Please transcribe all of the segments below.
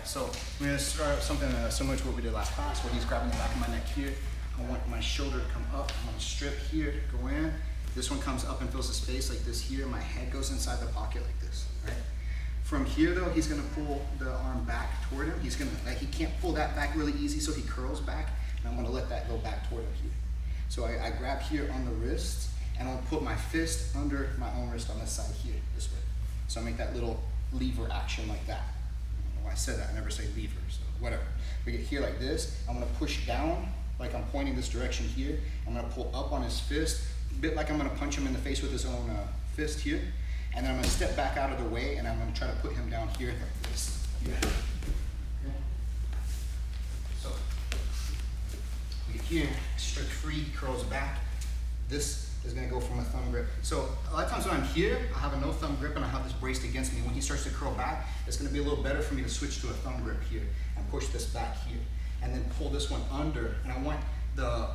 right, so we're gonna start something similar to what we did last class, where he's grabbing the back of my neck here. I want my shoulder to come up. I'm gonna strip here, go in. This one comes up and fills the space like this here. My head goes inside the pocket like this, right? From here though, he's gonna pull the arm back toward him. He's gonna, like, he can't pull that back really easy, so he curls back, and I'm gonna let that go back toward him here. So I grab here on the wrist, and I'll put my fist under my own wrist on this side here, this way. So I make that little lever action like that. I don't know why I said that, I never say lever, so whatever. We get here like this, I'm gonna push down, like I'm pointing this direction here. I'm gonna pull up on his fist, a bit like I'm gonna punch him in the face with his own fist here. And then I'm gonna step back out of the way, and I'm gonna try to put him down here like this. Yeah. Okay. So, we get here, strict free, curls back. This is gonna go from a thumb grip. So a lot of times when I'm here, I have a no thumb grip and I have this braced against me. When he starts to curl back, it's gonna be a little better for me to switch to a thumb grip here and push this back here. And then pull this one under, and I want the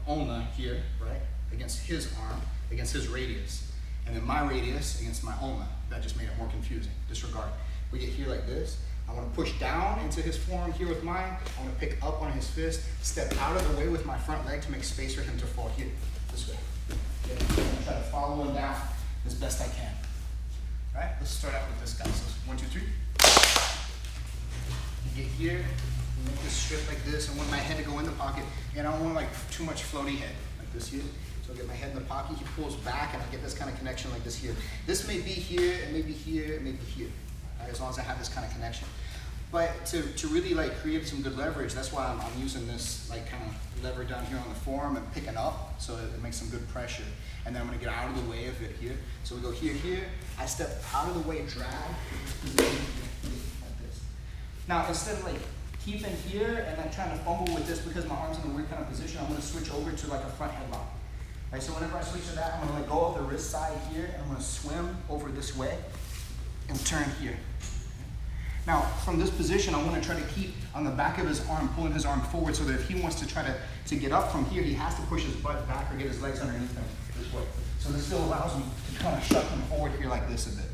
ulna here, right, against his arm, against his radius. And then my radius against my ulna. That just made it more confusing. Disregard. We get here like this. I want to push down into his forearm here with mine. I want to pick up on his fist, step out of the way with my front leg to make space for him to fall here, this way. Okay. I'm going to try to follow him down as best I can. All right, let's start out with this guy. So 1, 2, 3. You get here, you make this strip like this. I want my head to go in the pocket, and I don't want like too much floaty head, like this here. So I get my head in the pocket, he pulls back, and I get this kind of connection like this here. This may be here, it may be here, it may be here, right, as long as I have this kind of connection. But to really like create some good leverage, that's why I'm using this like kind of lever down here on the forearm and picking up, so it makes some good pressure. And then I'm gonna get out of the way of it here. So we go here, here, I step out of the way, drag, like this. Now instead of like keeping here and then trying to fumble with this because my arm's in a weird kind of position, I'm gonna switch over to like a front headlock. Right, so whenever I switch to that, I'm gonna let go of the wrist side here, and I'm gonna swim over this way and turn here. Now, from this position, I wanna try to keep on the back of his arm, pulling his arm forward, so that if he wants to try to get up from here, he has to push his butt back or get his legs underneath him this way. So this still allows me to kind of shuck him forward here like this a bit.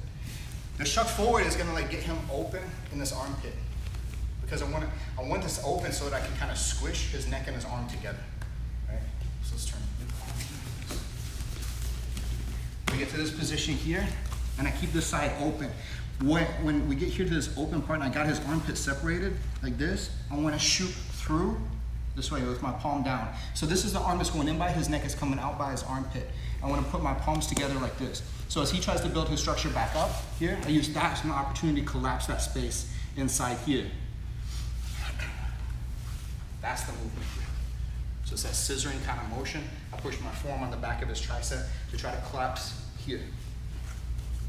The shuck forward is gonna like get him open in this armpit, because I want this open so that I can kind of squish his neck and his arm together. Right? So let's turn. We get to this position here, and I keep this side open. When we get here to this open part, and I got his armpit separated like this, I want to shoot through this way with my palm down. So this is the arm that's going in by his neck, is coming out by his armpit. I want to put my palms together like this. So as he tries to build his structure back up here, I use that as an opportunity to collapse that space inside here. That's the movement here. So it's that scissoring kind of motion. I push my forearm on the back of his tricep to try to collapse here.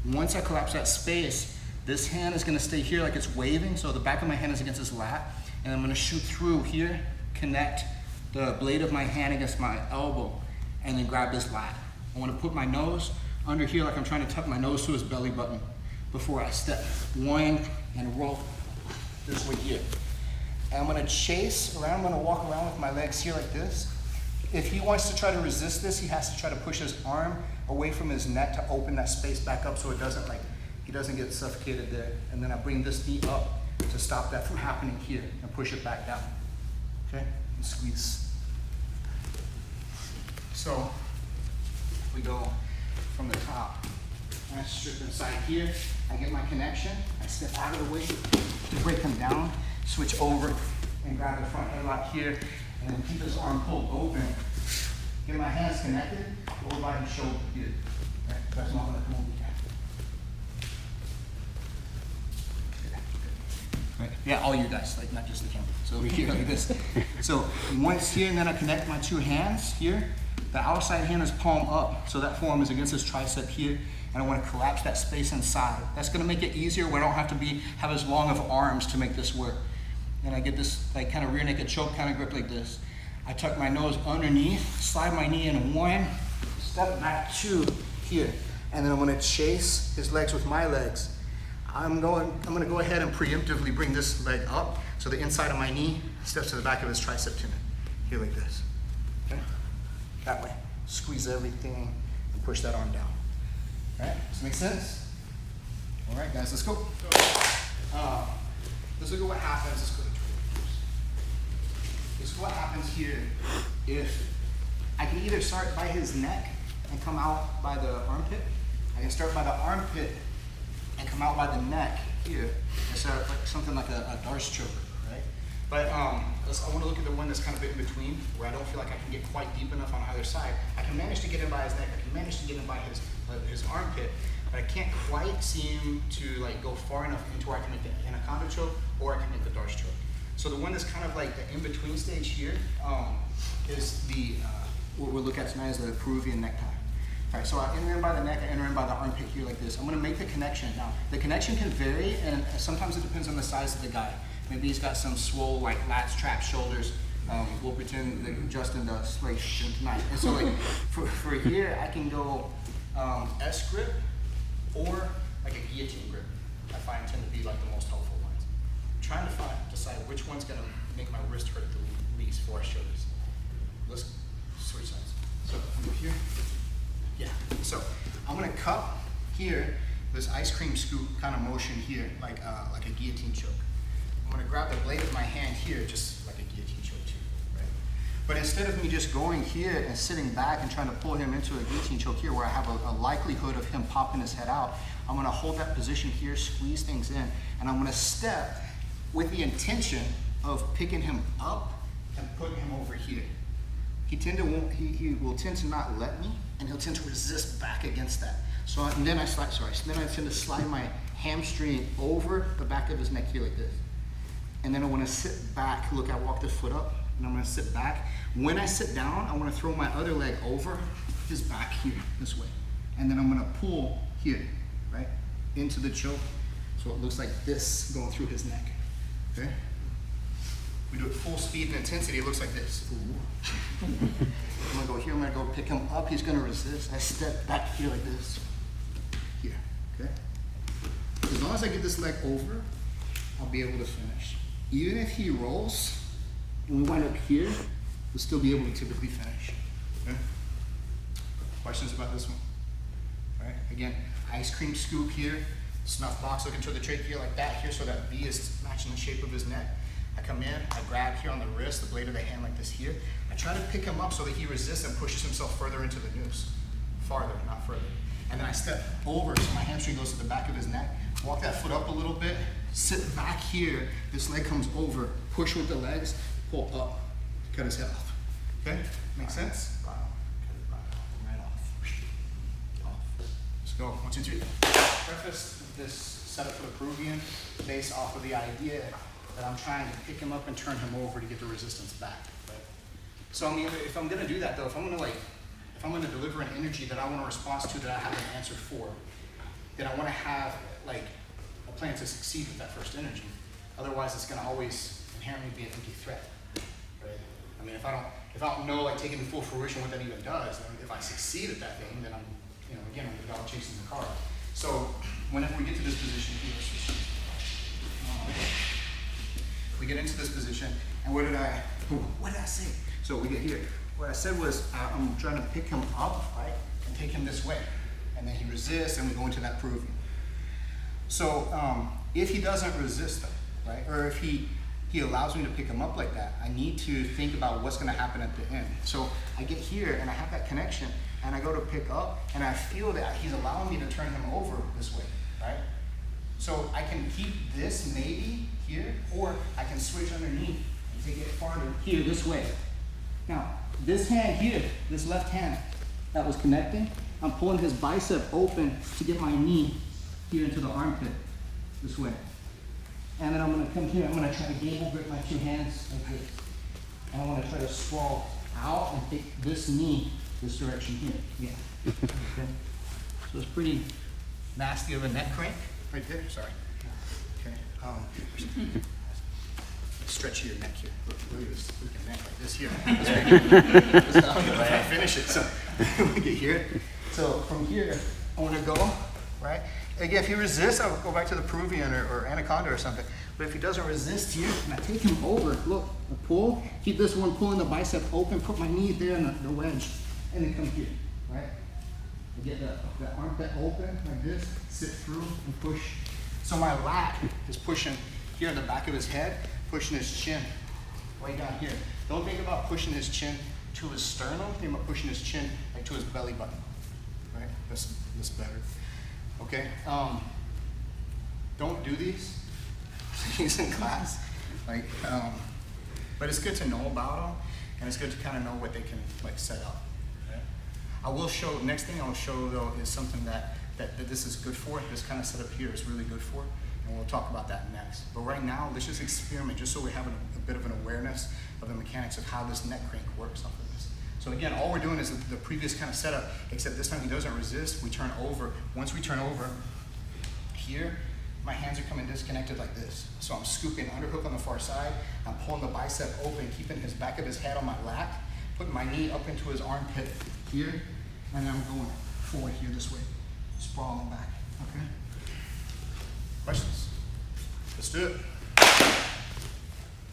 Once I collapse that space, this hand is gonna stay here like it's waving, so the back of my hand is against his lat, and I'm gonna shoot through here, connect the blade of my hand against my elbow, and then grab this lat. I wanna put my nose under here like I'm trying to tuck my nose to his belly button before I step one and roll this way here. And I'm gonna chase around, I'm gonna walk around with my legs here like this. If he wants to try to resist this, he has to try to push his arm away from his neck to open that space back up so it doesn't he doesn't get suffocated there. And then I bring this knee up to stop that from happening here and push it back down. Okay, and squeeze. So we go from the top. I strip inside here, I get my connection, I step out of the way to break him down, switch over and grab the front headlock here, and then keep his arm pulled open. Get my hands connected over by his shoulder here. Right, that's not gonna come over here. Right. Yeah, all you guys, like not just the camera. So over here like this. So once here, and then I connect my two hands here. The outside hand is palm up, so that forearm is against his tricep here, and I want to collapse that space inside. That's going to make it easier where I don't have to have as long of arms to make this work. And I get this like kind of rear naked choke kind of grip like this. I tuck my nose underneath, slide my knee in one, step back two here, and then I'm going to chase his legs with my legs. I'm going to go ahead and preemptively bring this leg up so the inside of my knee steps to the back of his tricep tendon here like this. Okay? That way. Squeeze everything and push that arm down. All right, does this make sense? All right, guys, let's go. This will go look at what happens. Let's go to this is what happens here if I can either start by his neck and come out by the armpit. I can start by the armpit and come out by the neck here and start like something like a Darce choker, right? But I want to look at the one that's kind of in between, where I don't feel like I can get quite deep enough on either side. I can manage to get in by his neck. I can manage to get in by his armpit, but I can't quite seem to like go far enough into where I can make the Anaconda choke or I can make the Darce choke. So the one that's kind of like the in-between stage here is the, what we'll look at tonight is the Peruvian necktie. All right, so I enter in by the neck, I enter in by the armpit here like this. I'm gonna make the connection. Now, the connection can vary, and sometimes it depends on the size of the guy. Maybe he's got some swole, like lats, traps, shoulders. We'll pretend that Justin does, like tonight. And so like, for here, I can go S grip or like a guillotine grip. I find tend to be like the most helpful ones. I'm trying to decide which one's gonna make my wrist hurt the least before I show this. Let's switch sides. So over here. Yeah, so I'm gonna cup here, this ice cream scoop kind of motion here, like a guillotine choke. I'm gonna grab the blade of my hand here, just like a guillotine choke too, right? But instead of me just going here and sitting back and trying to pull him into a guillotine choke here, where I have a likelihood of him popping his head out, I'm gonna hold that position here, squeeze things in, and I'm gonna step with the intention of picking him up and putting him over here. He will tend to not let me, and he'll tend to resist back against that. So then I tend to slide my hamstring over the back of his neck here like this. And then I want to sit back. Look, I walk this foot up, and I'm going to sit back. When I sit down, I want to throw my other leg over his back here, this way. And then I'm going to pull here, right, into the choke. So it looks like this going through his neck, okay? We do it full speed and intensity, it looks like this. Ooh. I'm gonna go here, I'm gonna go pick him up, he's gonna resist. I step back here like this. Here, okay? As long as I get this leg over, I'll be able to finish. Even if he rolls, and we wind up here, we'll still be able to typically finish, okay? Questions about this one? All right, again, ice cream scoop here, snuff box looking toward the trachea like that here, so that V is matching the shape of his neck. I come in, I grab here on the wrist, the blade of the hand like this here. I try to pick him up so that he resists and pushes himself further into the noose. Farther, not further. And then I step over so my hamstring goes to the back of his neck. Walk that foot up a little bit, sit back here. This leg comes over, push with the legs, pull up, cut his head off. Okay, make sense? Right off. Let's go, 1, 2, 3. Preface this setup for the Peruvian based off of the idea that I'm trying to pick him up and turn him over to get the resistance back, right? So I mean, if I'm gonna do that though, if I'm gonna deliver an energy that I want a response to, that I have an answer for, then I wanna have like a plan to succeed with that first energy. Otherwise it's gonna always inherently be an empty threat, right? I mean, if I don't know like taking to full fruition what that even does, then if I succeed at that thing, then I'm, again, I'm the dog chasing the car. So whenever we get to this position here, we get into this position, and what did I say? So we get here. What I said was, I'm trying to pick him up, right, and take him this way. And then he resists, and we go into that Peruvian. So if he doesn't resist, right, or if he allows me to pick him up like that, I need to think about what's gonna happen at the end. So I get here, and I have that connection, and I go to pick up, and I feel that he's allowing me to turn him over this way, right? So I can keep this maybe here, or I can switch underneath and take it farther here this way. Now, this hand here, this left hand that was connecting, I'm pulling his bicep open to get my knee here into the armpit this way. And then I'm gonna come here, I'm gonna try to gable grip my two hands like this. And I wanna try to sprawl out and take this knee this direction here. Yeah. Okay. So it's pretty nasty of a neck crank right there. Sorry. Okay. Stretch your neck here. Look at this freaking neck like this here. This I don't even know if I finish it. So we get here. So from here, I want to go, right? Again, if he resists, I'll go back to the Peruvian or Anaconda or something. But if he doesn't resist here, and I take him over, look, I pull, keep this one pulling the bicep open, put my knee there in the wedge, and then come here, right? I get the armpit open like this, sit through and push. So my lat is pushing here in the back of his head, pushing his chin way down here. Don't think about pushing his chin to his sternum, think about pushing his chin like to his belly button, right? That's better, okay? Don't do these in class, like, but it's good to know about them, and it's good to kind of know what they can like set up. Right? I will show, next thing I'll show though is something that this is good for. This kind of setup here is really good for, and we'll talk about that next. But right now, let's just experiment, just so we have a bit of an awareness of the mechanics of how this neck crank works off of this. So again, all we're doing is the previous kind of setup, except this time he doesn't resist. We turn over. Once we turn over, here, my hands are coming disconnected like this. So I'm scooping underhook on the far side. I'm pulling the bicep open, keeping his back of his head on my lap, putting my knee up into his armpit here, and then I'm going forward here this way, sprawling back, okay? Questions? Let's do it.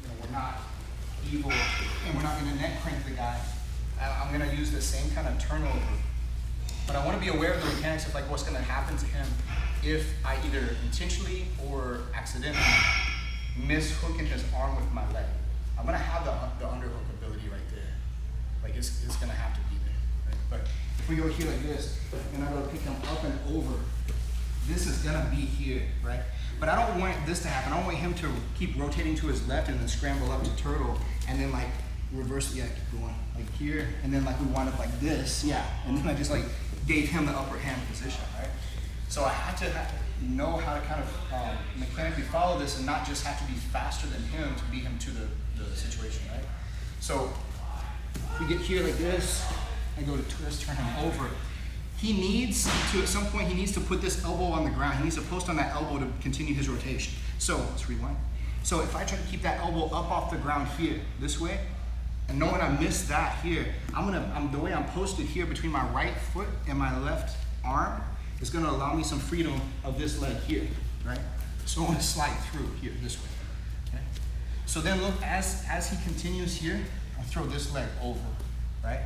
You know, we're not evil, and we're not gonna neck crank the guy. I'm gonna use the same kind of turnover, but I wanna be aware of the mechanics of like what's gonna happen to him if I either intentionally or accidentally miss hooking his arm with my leg. I'm gonna have the underhook ability right there. Like it's gonna have to be there, right? But if we go here like this, and I go pick him up and over, this is gonna be here, right? But I don't want this to happen. I don't want him to keep rotating to his left and then scramble up to turtle, and then like reverse, yeah, keep going, like here, and then like we wind up like this, yeah. And then I just like gave him the upper hand position, right? So I have to know how to kind of mechanically follow this and not just have to be faster than him to beat him to the situation, right? So if we get here like this, I go to twist, turn him over. He needs to, at some point, he needs to put this elbow on the ground. He needs to post on that elbow to continue his rotation. So let's rewind. So if I try to keep that elbow up off the ground here, this way, and knowing I missed that here, the way I'm posted here between my right foot and my left arm is gonna allow me some freedom of this leg here, right? So I'm gonna slide through here this way, okay? So then look, as he continues here, I throw this leg over, right?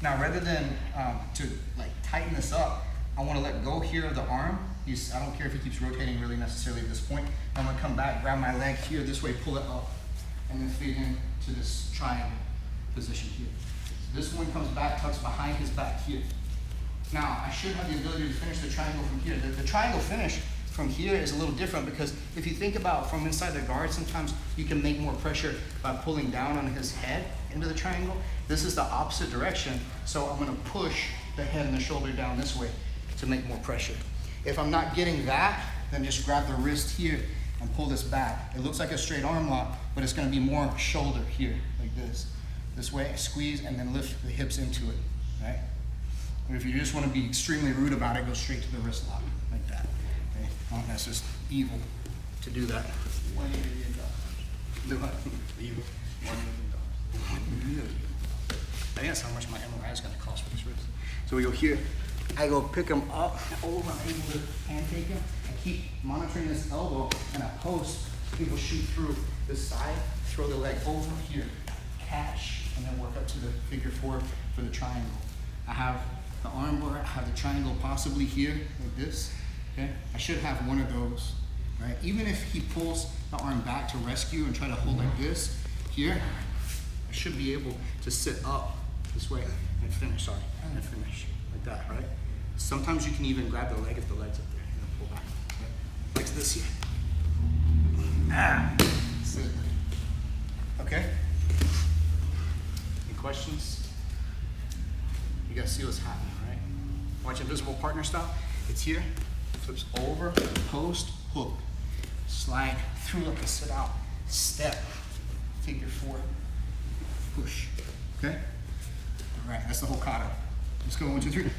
Now rather than to like tighten this up, I wanna let go here of the arm. I don't care if he keeps rotating really necessarily at this point. I'm gonna come back, grab my leg here this way, pull it up, and then feed into this triangle position here. So this one comes back, tucks behind his back here. Now, I should have the ability to finish the triangle from here. The triangle finish from here is a little different because if you think about from inside the guard, sometimes you can make more pressure by pulling down on his head into the triangle. This is the opposite direction, so I'm gonna push the head and the shoulder down this way to make more pressure. If I'm not getting that, then just grab the wrist here and pull this back. It looks like a straight arm lock, but it's gonna be more shoulder here, like this. This way, squeeze, and then lift the hips into it, right? Or if you just want to be extremely rude about it, go straight to the wrist lock, like that. Okay? Oh, that's just evil to do that. $1 million. Do what? Evil. $1 million. I think that's how much my MRI is going to cost for this wrist. So we go here. I go pick him up, over, I'm able to hand take him. I keep monitoring this elbow, and I post. He will shoot through this side, throw the leg over here, catch, and then work up to the figure four for the triangle. I have the arm bar, I have the triangle possibly here, like this, okay? I should have one of those, right? Even if he pulls the arm back to rescue and try to hold like this, here, I should be able to sit up this way and finish, and finish, like that, right? Sometimes you can even grab the leg if the leg's up there, and then pull back, right? Like this here. Sit. Okay? Any questions? You guys see what's happening, right? Watch invisible partner style. It's here, flips over, post, hook, slide through like a sit out, step, figure four, push, okay? All right, that's the whole kata. Let's go, 1, 2, 3.